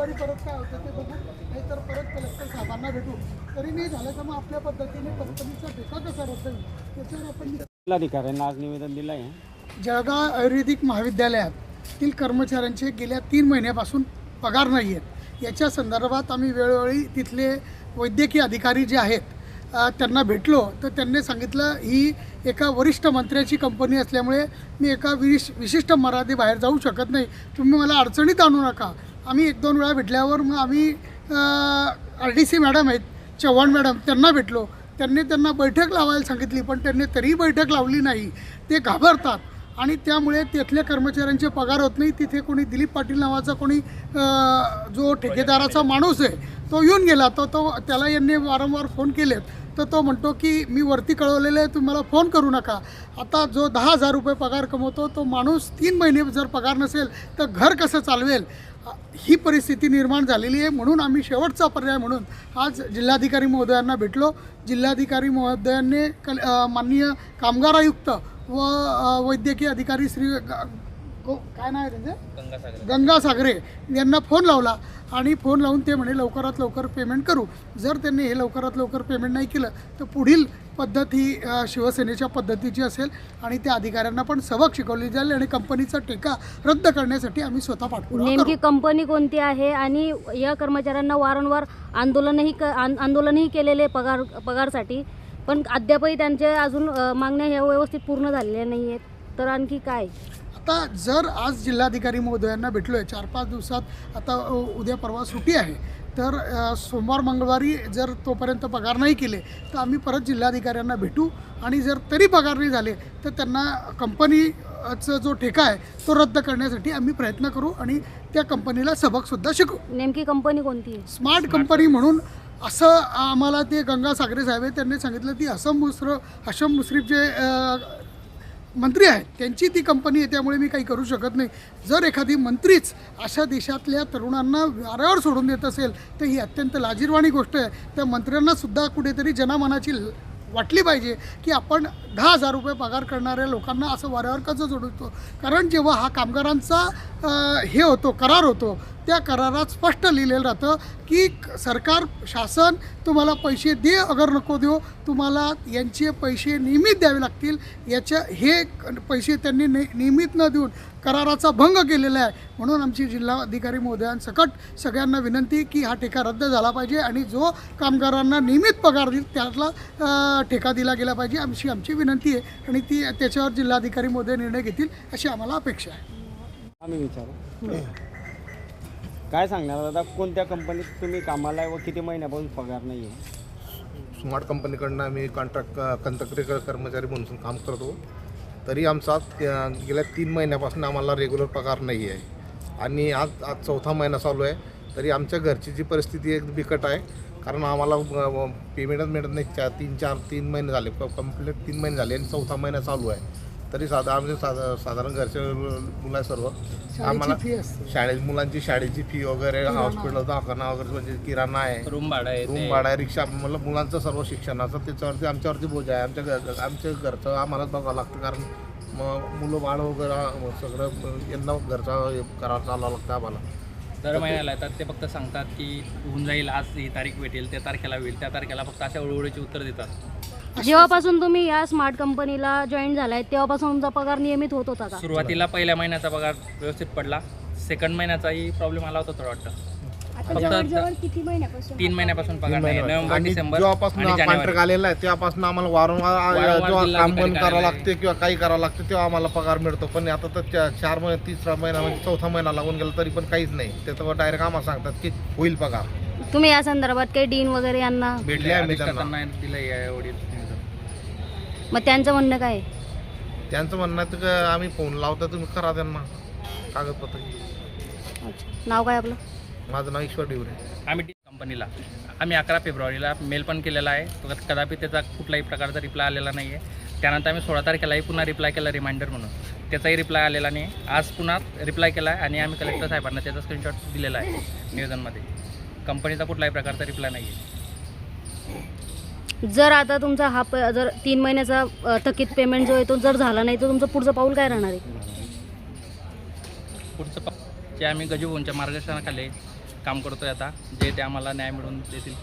मंगळवारी परत काय होतं ते बघू, नाहीतर परत कलेक्टर साहेबांना भेटू. तरी नाही झालं तर मग आपल्या पद्धतीने कंपनीचा ठेका कसा रद्द होईल त्याच्यावर आपण जिल्हाधिकाऱ्यांना आज निवेदन दिलं आहे. जळगाव आयुर्वेदिक महाविद्यालयातील कर्मचाऱ्यांचे गेल्या 3 महिन्यापासून पगार नाही आहेत. याच्या संदर्भात आम्ही वेळोवेळी तिथले वैद्यकीय अधिकारी जे आहेत त्यांना भेटलो, तर त्यांनी सांगितलं ही एका वरिष्ठ मंत्र्याची कंपनी असल्यामुळे मी एका विशिष्ट मर्यादेबाहेर जाऊ शकत नाही, तुम्ही मला अडचणीत आणू नका. आम्ही 1-2 वेळा भेटल्यावर मग आम्ही RDC मॅडम आहेत चव्हाण मॅडम, त्यांना भेटलो. त्यांना बैठक लावायला सांगितली, पण त्यांनी तरीही बैठक लावली नाही. ते घाबरतात आणि त्यामुळे तिथल्या कर्मचाऱ्यांचे पगार होत नाही. तिथे कोणी दिलीप पाटील नावाचा कोणी जो ठेकेदाराचा माणूस आहे तो येऊन गेला, तो त्याला यांनी वारंवार फोन केलेत, तर तो म्हणतो की मी वरती कळवलेलं आहे, तुम्हाला फोन करू नका. आता जो 10,000 रुपये पगार कमवतो तो माणूस 3 महिने जर पगार नसेल तर घर कसं चालवेल, ही परिस्थिती निर्माण झालेली आहे. म्हणून आम्ही शेवटचा पर्याय म्हणून आज जिल्हाधिकारी महोदयांना भेटलो. जिल्हाधिकारी महोदयांनी माननीय कामगार आयुक्त व वैद्यकीय अधिकारी श्री काय नाव आहे त्यांचं, गंगा सागरे यांना फोन लावला आणि फोन लावून ते म्हणे लवकरात लवकर पेमेंट करू. जर त्यांनी हे लवकरात लवकर पेमेंट नाही केलं तर पुढील पद्धत ही शिवसेनेच्या पद्धतीची असेल आणि त्या अधिकाऱ्यांना पण सबक शिकवली जाईल आणि कंपनीचा ठेका रद्द करण्यासाठी आम्ही स्वतः पाठपुरावा करू. नेमकी कंपनी कोणती आहे आणि या कर्मचाऱ्यांना वारंवार आंदोलनही केलेले पगारसाठी, पण अद्यापही त्यांचे अजून मागण्या ह्या व्यवस्थित पूर्ण झालेल्या नाही आहेत, तर आणखी काय? आता जर आज जिल्हाधिकारी महोदयांना भेटलो आहे 4-5 दिवसात, आता उद्या परवा सुट्टी आहे, तर सोमवार मंगळवारी जर तोपर्यंत पगार नाही केले तर आम्ही परत जिल्हाधिकाऱ्यांना भेटू आणि जर तरी पगार नाही झाले तर त्यांना कंपनीचा जो ठेका आहे तो रद्द करण्यासाठी आम्ही प्रयत्न करू आणि त्या कंपनीला सबकसुद्धा शिकू. नेमकी कंपनी कोणती आहे? स्मार्ट कंपनी म्हणून असं आम्हाला ते गंगा सागरे साहेब त्यांनी सांगितलं. ती हशम मुश्रीफ जे मंत्री आहेत त्यांची ती कंपनी आहे, त्यामुळे मी काही करू शकत नाही. जर एखादी मंत्रीच अशा देशातल्या तरुणांना वाऱ्यावर सोडून देत असेल तर ही अत्यंत लाजिरवाणी गोष्ट आहे. त्या मंत्र्यांनासुद्धा कुठेतरी जनामनाची वाटली पाहिजे की आपण 10,000 रुपये पगार करणाऱ्या लोकांना असं वाऱ्यावर कसं सोडवतो. कारण जेव्हा हा कामगारांचा हे होतो, करार होतो, त्या करारात स्पष्ट लिहिलेलं राहतं की सरकार शासन तुम्हाला पैसे दे अगर नको देऊ, तुम्हाला यांचे पैसे नियमित द्यावे लागतील. हे पैसे त्यांनी नियमित न देऊन कराराचा भंग केलेला आहे. म्हणून आमची जिल्हाधिकारी महोदयांसकट सगळ्यांना विनंती की हा ठेका रद्द झाला पाहिजे आणि जो कामगारांना नियमित पगार देईल त्याला ठेका दिला गेला पाहिजे, आमची विनंती आहे आणि त्याच्यावर जिल्हाधिकारी महोदय निर्णय घेतील अशी आम्हाला अपेक्षा आहे. आम्ही विचारू काय सांगणार दादा, कोणत्या कंपनीत तुम्ही कामाला आहे व किती महिन्यापासून पगार नाही आहे? स्मार्ट कंपनीकडनं आम्ही कंत्राटी कर्मचारी म्हणून काम करतो. तरी आमचा गेल्या 3 महिन्यापासून आम्हाला रेग्युलर पगार नाही आहे आणि आज 4था महिना चालू आहे. तरी आमच्या घरची जी परिस्थिती एक बिकट आहे, कारण आम्हाला पेमेंटच मिळत नाही. 3 महिने झाले, कंप्लीट 3 महिने झाले आणि 4था महिना चालू आहे. तरी साधारण घरचे मुलं सर्व आम्हाला मुलांची शाळेची फी वगैरे, हॉस्पिटल दवाखाना वगैरे, म्हणजे किराणा आहे, रूम भाडा आहे, रिक्षा, मतलब मुलांचं सर्व शिक्षणाचं त्याच्यावरती आमच्यावरती बोज आहे. आमच्या घरचं आम्हालाच बघावं लागतं, कारण मुलं बाळ वगैरे सगळं यांना घरचा करावं चालावं लागतं आम्हाला. दर महिन्याला येतात ते फक्त सांगतात की होऊन जाईल, आज ही तारीख भेटेल, त्या तारखेला होईल, त्या तारखेला फक्त अशा उडवडीची उत्तर देतात. जेव्हापासून तुम्ही या स्मार्ट कंपनीला जॉईन झालाय तेव्हापासून तुमचा पगार नियमित होत होता का? सुरुवातीला पहिल्या महिन्याचा पगार व्यवस्थित पडला, सेकंड महिन्याचाही प्रॉब्लेम आला होता थोडं वाटतं. फक्त 3 महिन्यापासून पगार नाही, नोव्हेंबर, डिसेंबर जेव्हापासून आणि कॉन्ट्रॅक्ट जानेवारी. आलेला आहे तेव्हापासून आम्हाला वारंवार जेव्हा काम बंद करावं लागते किंवा काही करावं लागतं तेव्हा आम्हाला पगार मिळतो. पण आता तर 4 महिने, 3रा महिना म्हणजे 4था महिना लागून गेला तरी पण काहीच नाही. त्याच्यावर डायरेक्ट आम्हाला सांगतात की होईल पगार. तुम्ही या संदर्भात काही डीन वगैरे यांना भेटले आम्ही त्यांना. त्यांना दिलं एवढी. मग त्यांचं म्हणणं काय आहे? त्यांचं म्हणणं आहे की आम्ही फोन लावतो, तुम्ही करा त्यांना कागदपत्र. अच्छा, नाव काय आपलं? माझं नाव ईश्वर डिवरे. आम्ही कंपनीला 11 फेब्रुवारीला मेल पण केलेला आहे, कदापि त्याचा कुठलाही प्रकारचा रिप्लाय आलेला नाही आहे. त्यानंतर आम्ही 16 तारखेलाही पुन्हा रिप्लाय केला रिमाइंडर म्हणून, त्याचाही रिप्लाय आलेला नाही. आज पुन्हा रिप्लाय केला आहे आणि आम्ही कलेक्टर साहेबांना त्याचा स्क्रीनशॉट दिलेला आहे निवेदनमध्ये. कंपनीचा कुठलाही प्रकारचा रिप्लाय नाही आहे. जर आता तुमचा जर 3 महिन्याचा थकीत पेमेंट जो आहे तो जर झाला नाही तर तुमचं पुढचं पाऊल काय राहणार आहे? पुढचं जे आम्ही गजूभाऊंच्या मार्गदर्शनाखाली काम करतो आहे आता. जे ते आम्हाला न्याय मिळवून देतील